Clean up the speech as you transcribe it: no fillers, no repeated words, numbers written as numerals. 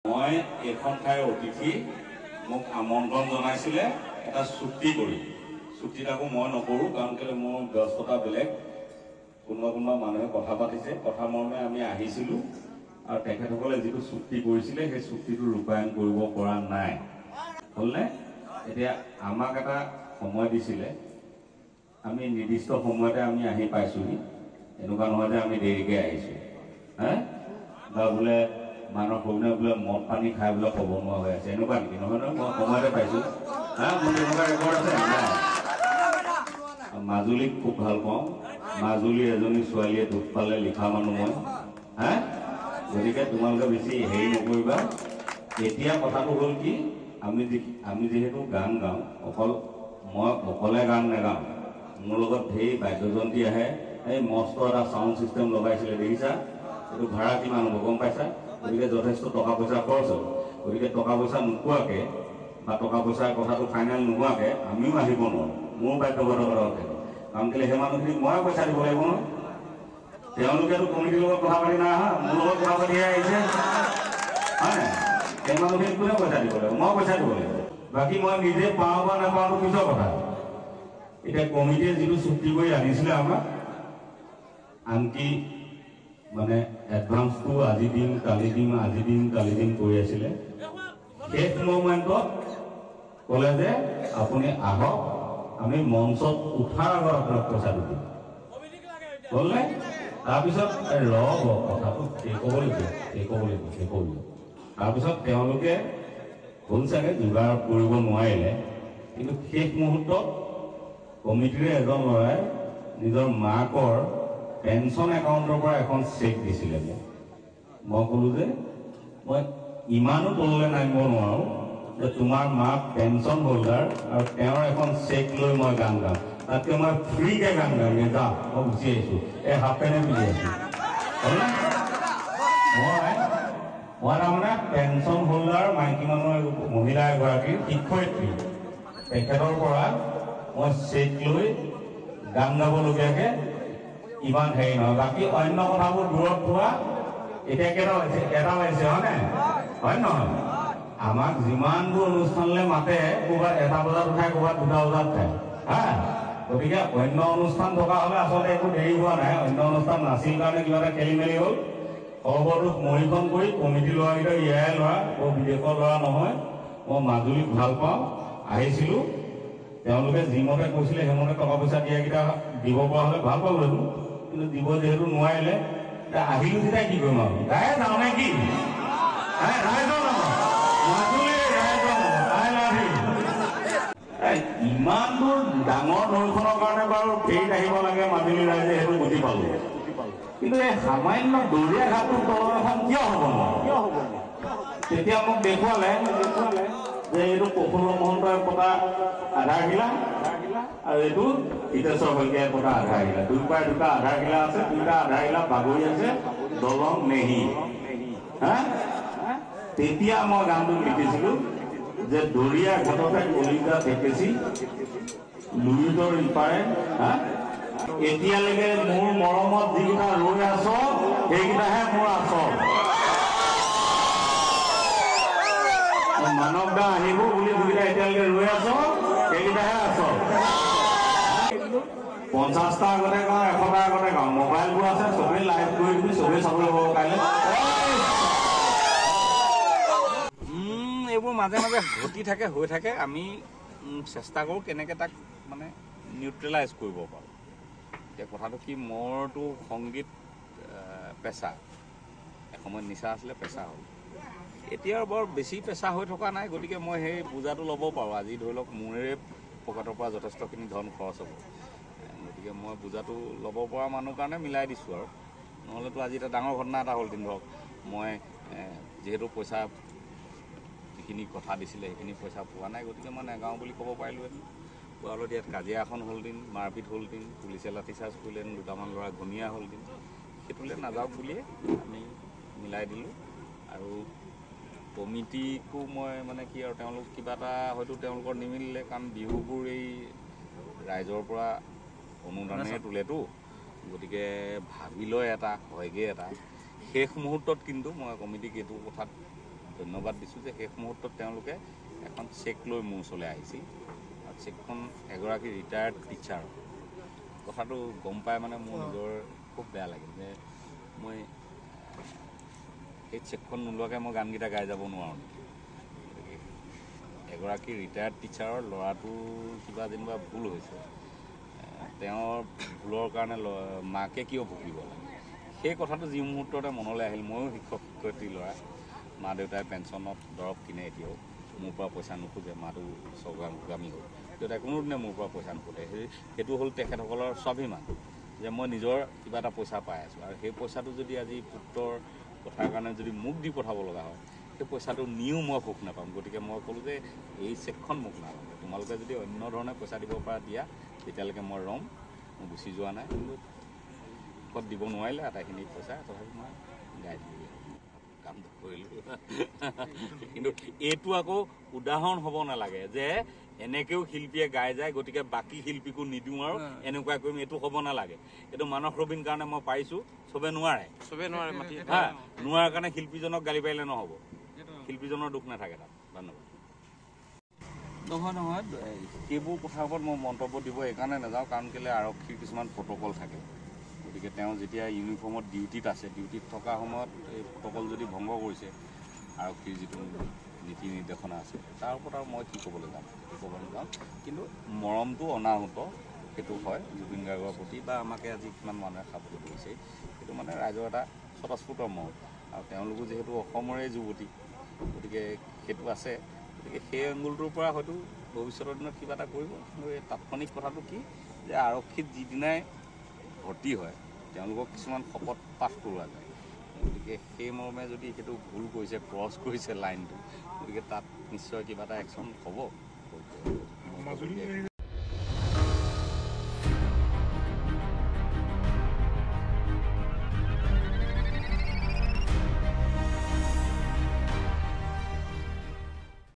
মই এখন ঠাইৰ অতিথি মোক আমন্ত্ৰণ জনাইছিলে এটা চুক্তি কৰি চুক্তিটাকো মই নকৰোঁ কাৰণ কেলে মোৰ ব্যস্ততা বেলেগ কোনোবা মানুহে কথা পাতিছে কথা মৰ্মে আমি আহিছিলোঁ আৰু তেখেতসকলে যিটো চুক্তি কৰিছিলে সেই চুক্তিটো ৰূপায়ণ কৰিব পৰা নাই হ'লনে এতিয়া আমাক এটা সময় দিছিলে আমি নিৰ্দিষ্ট সময়তে আমি আহি পাইছোঁহি এনেকুৱা নহয় যে আমি দেৰিকৈ আহিছোঁ বা বোলে মানুহৰ সৰুনে বোলে মদ পানী খাই বোলে ক'ব নোৱাৰা হৈ আছে এনেকুৱা নেকি নহয় নহয় মই সময়তে পাইছোঁ মোৰ তেনেকুৱা ৰেকৰ্ড আছে নাই মাজুলীক খুব ভাল পাওঁ মাজুলীৰ এজনী ছোৱালীয়ে দুখ পালে লিখা মানুহ মই গতিকে তোমালোকে বেছি হেৰি নকৰিবা এতিয়া কথাটো হ'ল কি আমি যিহেতু গান গাওঁ মই অকলে গান নাগাওঁ মোৰ লগত ঢেৰ বাদ্যযন্ত্ৰী আহে এই মস্ত এটা চাউণ্ড ছিষ্টেম লগাইছিলে দেখিছা এইটো ভাড়া কিমান হ'ব গম পাইছা গতিকে যথেষ্ট টকা পইচা খৰচ হ'ল গতিকে টকা পইচা নোপোৱাকৈ বা টকা পইচাৰ কথাটো ফাইনেল নোহোৱাকৈ আমিও আহিব নোৱাৰোঁ মোৰ বাধ্যবাধকতা থাকে কাৰণ কেলৈ সেই মানুহখিনিক মই পইচা দিব লাগিব নহয় তেওঁলোকেতো কমিটিৰ লগত কথা পাতি নাই অহা মোৰ লগত কথা পাতিহে আহিছে হয় নাই সেই মানুহখিনিক কোনে পইচা দিব লাগিব মই পইচা দিব লাগিব বাকী মই নিজে পাওঁ বা নাপাওঁটো পিছৰ কথা এতিয়া কমিটিয়ে যিটো চুক্তি কৰি আনিছিলে আমাক আনকি মানে এডভান্সটো আজি দিম কালি দিম আজি দিম কালি দিম কৰি আছিলে শেষ মমেণ্টত ক'লে যে আপুনি আহক আমি মঞ্চত উঠাৰ আগত আপোনাক পইচাটো দিম হ'লনে তাৰপিছত ৰ'ব কথাটো সেই ক'ব লাগিব তাৰপিছত তেওঁলোকে হ'ল চাগে যোগাৰ কৰিব নোৱাৰিলে কিন্তু শেষ মুহূৰ্তত কমিটিৰে এজন ল'ৰাই নিজৰ মাকৰ পেঞ্চন একাউণ্টৰ পৰা এখন চেক দিছিলে মই ক'লোঁ যে মই ইমানো তললৈ নামিব নোৱাৰোঁ যে তোমাৰ মা পেঞ্চন হোল্ডাৰ আৰু তেওঁৰ এখন চেক লৈ মই গান গাম তাতকৈ মই ফ্ৰীকৈ গান গাম যাওঁ মই গুচি আহিছোঁ এই হাফ পেণ্টে পিন্ধি আছোঁ হ'লনে মই তাৰমানে পেঞ্চন হোল্ডাৰ মাইকী মানুহৰ মহিলা এগৰাকীৰ শিক্ষয়িত্ৰী তেখেতৰ পৰা মই চেক লৈ গান গাবলগীয়াকৈ ইমান হেৰি নহয় বাকী অন্য কথাবোৰ দূৰত থোৱা এতিয়া এটা লাগিছে হয় নহয় আমাক যিমানবোৰ অনুষ্ঠানলৈ মাতে ক'ৰবাত 1 বজাত উঠাই ক'ৰবাত 2 বজাত উঠায় গতিকে অন্য অনুষ্ঠান থকা হ'লে আচলতে একো দেৰি হোৱা নাই অন্য অনুষ্ঠান নাছিল কাৰণে কিবা এটা খেলি মেলি হ'ল খবৰটোক মৰিখন কৰি কমিটি ল'ৰাকেইটা ইয়াৰে ল'ৰা বৰ বিদেশৰ ল'ৰা নহয় মই মাজুলীক ভাল পাওঁ আহিছিলোঁ তেওঁলোকে যিমতে কৈছিলে সেইমতে টকা পইচা দিয়াকেইটা দিব পৰা হ'লে ভাল পালোঁ কিন্তু দিব যিহেতু নোৱাৰিলে এতিয়া আহিলোঁ যেতিয়া কি কৰিম আৰু গায়ে যাওঁ নে কি ইমান দূৰ ডাঙৰ নৈখনৰ কাৰণে বাৰু ফেৰীত আহিব লাগে মাজুলী ৰাইজে সেইটো বুজি পালোঁ কিন্তু এই সামান্য দৰিয়া ঘাটটোৰ তলৰ এখন কিয় হ'ব তেতিয়া মোক দেখুৱালে যে এইটো প্ৰফুল্ল মহন্তই পতা আধাৰশিলা আৰু এইটো হিতেশ্বৰ শইকীয়াই পতা আধাৰশিলা দুয়োপাৰে দুটা আধাৰশিলা আছে দুটা আধাৰশিলা বাগৰি আছে দলং নেহি তেতিয়া মই গানটো লিখিছিলোঁ যে দৰিয়া ঘাটতে কলিতা ঠেকেচি লুইতৰ ইপাৰে এতিয়ালৈকে মোৰ মৰমত যিকেইটা ৰৈ আছ সেইকেইটাহে মোৰ আচল মানৱ দা আহিব বুলি যিকেইটা এতিয়ালৈকে ৰৈ আছ সেইকেইটাহে আচল 50টা আগতে গাওঁ 100টা আগতে গাওঁ মোবাইলবোৰ আছে চবেই লাইভ কৰি দিবি চবেই চাবলৈ পাব কাইলৈ এইবোৰ মাজে মাজে ঘটি থাকে হৈ থাকে আমি চেষ্টা কৰোঁ কেনেকৈ তাক মানে নিউট্ৰেলাইজ কৰিব পাৰোঁ এতিয়া কথাটো কি মোৰতো সংগীত পেচা এসময়ত নিচা আছিলে পেচা হ'ল এতিয়া বৰ বেছি পেচা হৈ থকা নাই গতিকে মই সেই বোজাটো ল'ব পাৰোঁ আজি ধৰি লওক মোৰে পকেটৰ পৰা যথেষ্টখিনি ধন খৰচ হ'ব গতিকে মই বোজাটো ল'ব পৰা মানুহ কাৰণে মিলাই দিছোঁ আৰু নহ'লেতো আজি এটা ডাঙৰ ঘটনা এটা হ'ল কিন্তু ধৰক মই যিহেতু পইচা যিখিনি কথা দিছিলে সেইখিনি পইচা পোৱা নাই গতিকে মই নেগাওঁ বুলি ক'ব পাৰিলোঁহেঁতেন পোৱালত ইয়াত কাজিয়া এখন হ'ল দিন মাৰপিট হ'ল দিন পুলিচে লাঠিচাৰ্জ কৰিলেহেঁতেন দুটামান ল'ৰা ঘূণীয়া হ'ল দিন সেইটোলৈ নাযাওক বুলিয়ে আমি মিলাই দিলোঁ আৰু কমিটিকো মই মানে কি আৰু তেওঁলোক কিবা এটা হয়তো তেওঁলোকৰ নিমিলিলে কাৰণ বিহুবোৰ এই ৰাইজৰ পৰা অনুদানেৰে তোলেতো গতিকে ভাবি লয় এটা হয়গৈ এটা শেষ মুহূৰ্তত কিন্তু মই কমিটিক এইটো কথাত ধন্যবাদ দিছোঁ যে শেষ মুহূৰ্তত তেওঁলোকে এখন চেক লৈ মোৰ ওচৰলৈ আহিছিল আৰু চেকখন এগৰাকী ৰিটায়াৰ্ড টিচাৰ। কথাটো গম পাই মানে মোৰ নিজৰ খুব বেয়া লাগিল যে মই সেই চেকখন নোলোৱাকৈ মই গানকেইটা গাই যাব নোৱাৰোঁ নেকি। গতিকে এগৰাকী ৰিটায়াৰ্ড টিচাৰৰ ল'ৰাটোৰ কিবা যেনিবা ভুল হৈছে, তেওঁৰ ভুলৰ কাৰণে মাকে কিয় ভুগিব লাগে, সেই কথাটো যি মুহূৰ্ততে মনলৈ আহিল। ময়ো শিক্ষক শিক্ষয়িত্ৰী ল'ৰা, মা দেউতাই পেঞ্চনত দৰৱ কিনে, এতিয়াও মোৰ পৰা পইচা নোখোজে। মাটো স্বৰ্গগামী হ'ল, দেউতাই কোনোদিনে মোৰ পৰা পইচা নোখোজে। সেইটো হ'ল তেখেতসকলৰ স্বাভিমান যে মই নিজৰ কিবা এটা পইচা পাই আছোঁ, আৰু সেই পইচাটো যদি আজি পুত্ৰৰ কথাৰ কাৰণে যদি মোক দি পঠাব লগা হয়, সেই পইচাটো নিও মই সুখ নাপাম। গতিকে মই ক'লোঁ যে এই চেকখন মোক নালাগে, তোমালোকে যদি অন্য ধৰণে পইচা দিব পৰা দিয়া তেতিয়ালৈকে মই ৰ'ম, মই গুচি যোৱা নাই। কিন্তু ক'ত দিব নোৱাৰিলে আটাইখিনি পইচা, তথাপি মই গাই দিলোঁ, কামটো কৰিলোঁ। কিন্তু এইটো আকৌ উদাহৰণ হ'ব নালাগে যে এনেকৈও শিল্পীয়ে গাই যায়, গতিকে বাকী শিল্পীকো নিদিওঁ আৰু এনেকুৱা কৰিম, এইটো হ'ব নালাগে। এইটো মানস ৰবীন কাৰণে মই পাৰিছোঁ, চবে নোৱাৰে, হা, নোৱাৰাৰ কাৰণে শিল্পীজনক গালি পাৰিলে নহ'ব, শিল্পীজনৰ দুখ নাথাকে তাত। ধন্যবাদ। নহয়, সেইবোৰ কথাৰ ওপৰত মই মন্তব্য দিব এইকাৰণে নাযাওঁ, কাৰণ কেলৈ আৰক্ষীৰ কিছুমান প্ৰট'কল থাকে। গতিকে তেওঁ যেতিয়া ইউনিফৰ্মত ডিউটিত আছে, ডিউটিত থকা সময়ত এই প্ৰট'কল যদি ভংগ কৰিছে, আৰক্ষীৰ যিটো নীতি নিৰ্দেশনা আছে, তাৰ ওপৰত আৰু মই কি ক'বলৈ যাম, ক'ব নাযাওঁ। কিন্তু মৰমটো অনাহুত সেইটো হয় জুবিন গাৰ্গৰ প্ৰতি, বা আমাকে আজি কিমান মানুহে খাবলৈ ধৰিছে, সেইটো মানে ৰাইজৰ এটা স্বতঃস্ফূৰ্ত মৰম। আৰু তেওঁলোকো যিহেতু অসমৰে যুৱতী, গতিকে সেইটো আছে। গতিকে সেই এংগুলটোৰ পৰা হয়তো ভৱিষ্যতৰ দিনত কিবা এটা কৰিব। কিন্তু এই তাৎক্ষণিক কথাটো কি যে আৰক্ষীত যিদিনাই ভৰ্তি হয় তেওঁলোকক কিছুমান শপত পাঠ কৰোৱা যায়। গতিকে সেই মৰ্মে যদি সেইটো ভুল কৰিছে, ক্ৰছ কৰিছে লাইনটো, গতিকে তাত নিশ্চয় কিবা এটা একশ্যন হ'ব।